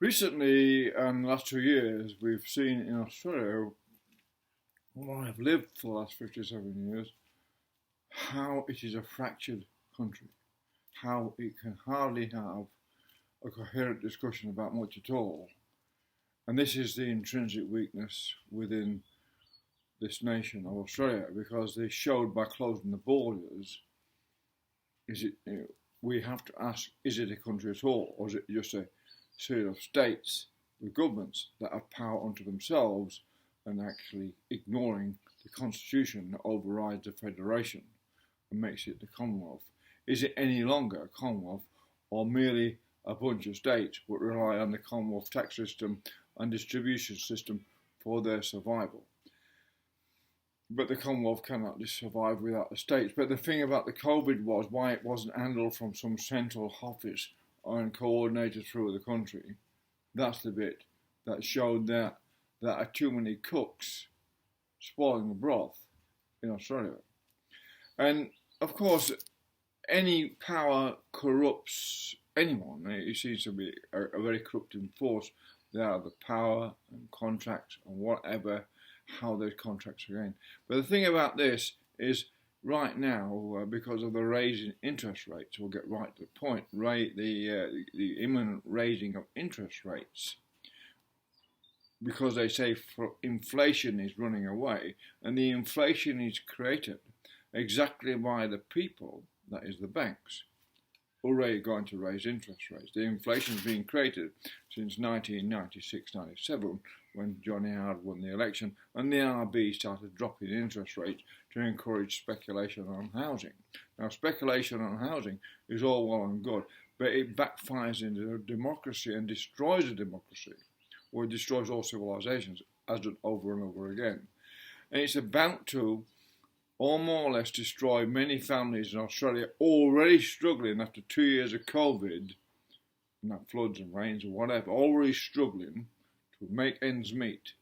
Recently, in the last 2 years, we've seen in Australia, where I've lived for the last 57 years, how it is a fractured country, how it can hardly have a coherent discussion about much at all. And this is the intrinsic weakness within this nation of Australia, because they showed by closing the borders, we have to ask, is it a country at all, or is it just a series of states with governments that have power unto themselves and actually ignoring the constitution that overrides the federation and makes it the Commonwealth? Is it any longer a Commonwealth, or merely a bunch of states but rely on the Commonwealth tax system and distribution system for their survival? But the Commonwealth cannot survive without the states. But the thing about the COVID was why it wasn't handled from some central office and coordinated through the country. That's the bit that showed that there are too many cooks spoiling the broth in Australia. And of course, any power corrupts anyone. It seems to be a very corrupting force. There are the power and contracts and whatever, how those contracts are going. But the thing about this is, right now, because of the raising interest rates, we'll get right to the point, the imminent raising of interest rates, because they say inflation is running away, and the inflation is created exactly by the people, that is the banks, already going to raise interest rates. The inflation has been created since 1996-97, when Johnny Howard won the election, and the RB started dropping interest rates to encourage speculation on housing. Now, speculation on housing is all well and good, but it backfires into democracy and destroys the democracy, or it destroys all civilizations, as done over and over again. And it's about to, or more or less, destroy many families in Australia already struggling after 2 years of COVID, and that floods and rains or whatever, already struggling to make ends meet,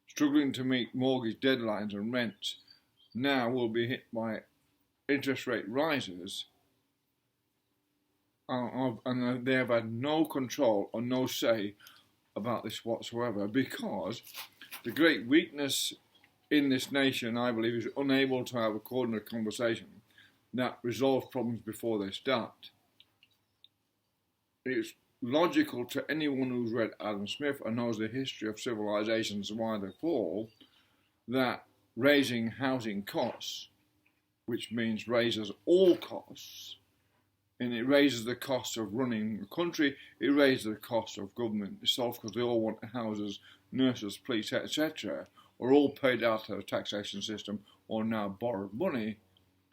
struggling to meet mortgage deadlines and rents, now will be hit by interest rate rises, and they have had no control or no say about this whatsoever, because the great weakness in this nation, I believe, is unable to have a coordinated conversation that resolves problems before they start. It's logical to anyone who's read Adam Smith and knows the history of civilizations and why they fall, that raising housing costs, which means raises all costs, and it raises the cost of running a country, it raises the cost of government itself, because they all want houses, nurses, police, etc., are all paid out of the taxation system or now borrowed money,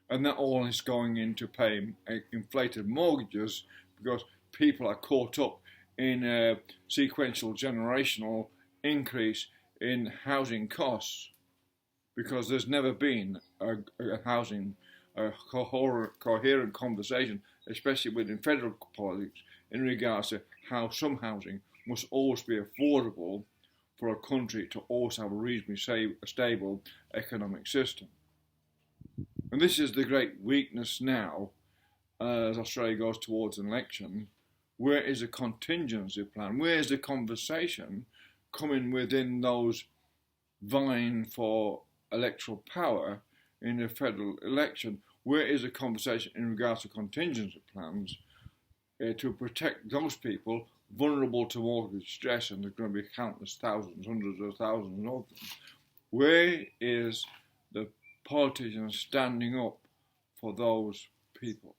and that all is going into paying inflated mortgages, because people are caught up in a sequential generational increase in housing costs, because there's never been a coherent conversation, especially within federal politics, in regards to how some housing must always be affordable for a country to also have a reasonably stable economic system. And this is the great weakness now, as Australia goes towards an election. Where is the contingency plan? Where is the conversation coming within those vying for electoral power in the federal election? Where is the conversation in regards to contingency plans to protect those people vulnerable to mortgage stress, and there's going to be countless thousands, hundreds of thousands of them? Where is the politicians standing up for those people?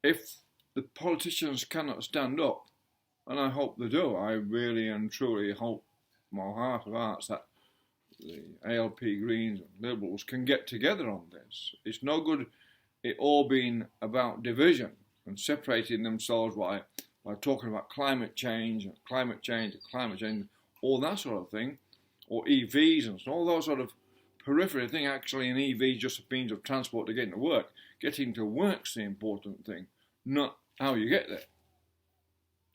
If the politicians cannot stand up, and I hope they do, I really and truly hope, my heart of hearts, that the ALP, Greens and Liberals can get together on this. It's no good it all being about division and separating themselves by talking about climate change, all that sort of thing, or EVs and all those sort of periphery thing. Actually, an EV is just a means of transport to getting to work. Getting to work's the important thing, not how you get there.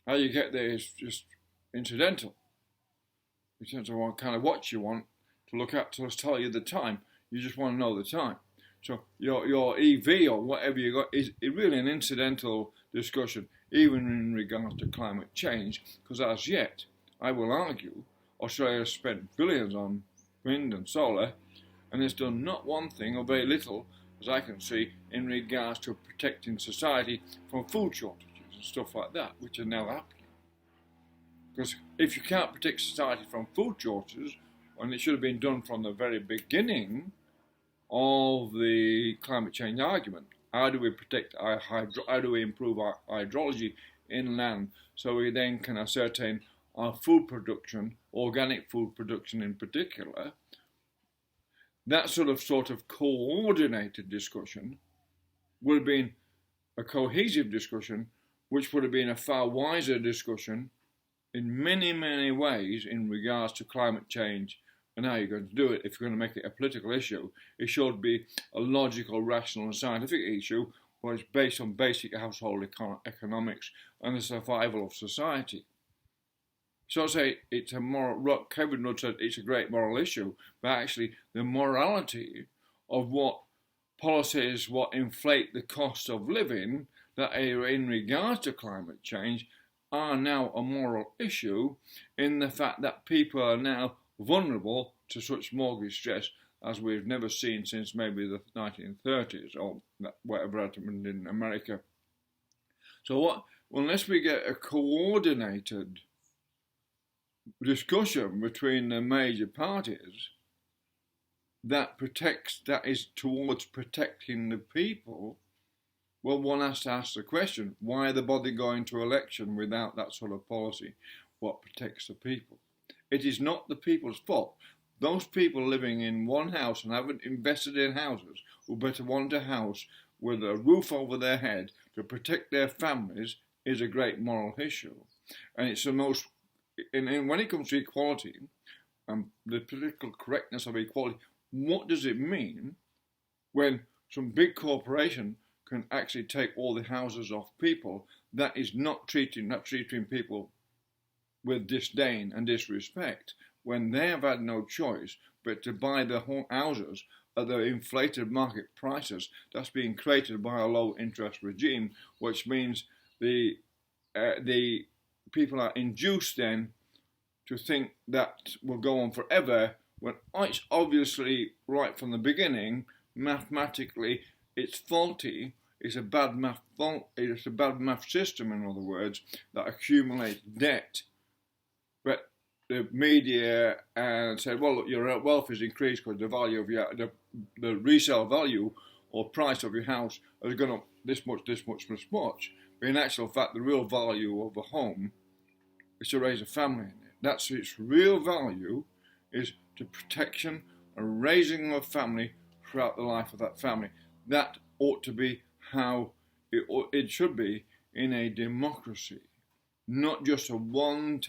How you get there is just incidental. In terms of what kind of watch you want to look at to tell you the time. You just want to know the time. So your EV or whatever you got is really an incidental discussion, even in regards to climate change, because as yet, I will argue, Australia has spent billions on wind and solar, and it's done not one thing or very little, as I can see, in regards to protecting society from food shortages and stuff like that, which are now happening. Because if you can't protect society from food shortages, and it should have been done from the very beginning of the climate change argument, how do we protect how do we improve our hydrology inland so we then can ascertain our food production, organic food production in particular? That sort of coordinated discussion would have been a cohesive discussion, which would have been a far wiser discussion in many, many ways in regards to climate change and how you're going to do it. If you're going to make it a political issue, it should be a logical, rational and scientific issue, where it's based on basic household economics and the survival of society. So I say it's a moral, Kevin Rudd said it's a great moral issue, but actually the morality of what policies, what inflate the cost of living that are in regards to climate change are now a moral issue, in the fact that people are now vulnerable to such mortgage stress as we've never seen since maybe the 1930s or whatever happened in America. So unless we get a coordinated discussion between the major parties that is towards protecting the people, well, one has to ask the question, why the bother going to election without that sort of policy? What protects the people? It is not the people's fault. Those people living in one house and haven't invested in houses who better want a house with a roof over their head to protect their families is a great moral issue. And it's the most, and when it comes to equality and the political correctness of equality, what does it mean when some big corporation can actually take all the houses off people? That is not treating people with disdain and disrespect when they have had no choice but to buy the houses at the inflated market prices that's being created by a low interest regime, which means the people are induced then to think that will go on forever, when it's obviously right from the beginning, mathematically it's faulty. It's a bad math system, in other words, that accumulates debt. But the media said, well, look, your wealth is increased because the value of the resale value or price of your house has gone up this much. But in actual fact, the real value of a home is to raise a family in it. That's its real value, is to protection and raising of a family throughout the life of that family. That ought to be how it should be in a democracy, not just a one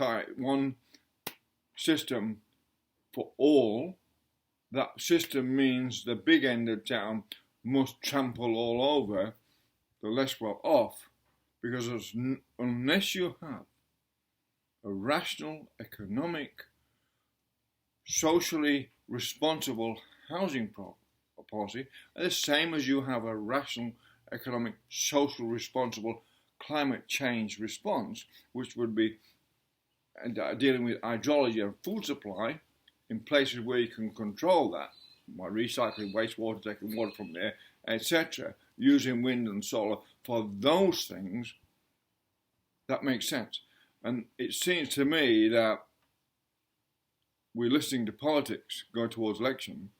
system for all. That system means the big end of town must trample all over the less well off, because unless you have a rational, economic, socially responsible housing policy, the same as you have a rational, economic, social responsible climate change response, which would be dealing with hydrology and food supply in places where you can control that, by recycling wastewater, taking water from there, etc., using wind and solar for those things. That makes sense. And it seems to me that we're listening to politics going towards election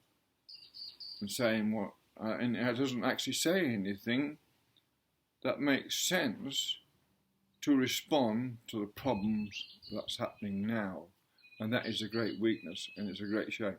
and saying what, and it doesn't actually say anything that makes sense to respond to the problems that's happening now. And that is a great weakness, and it's a great shame.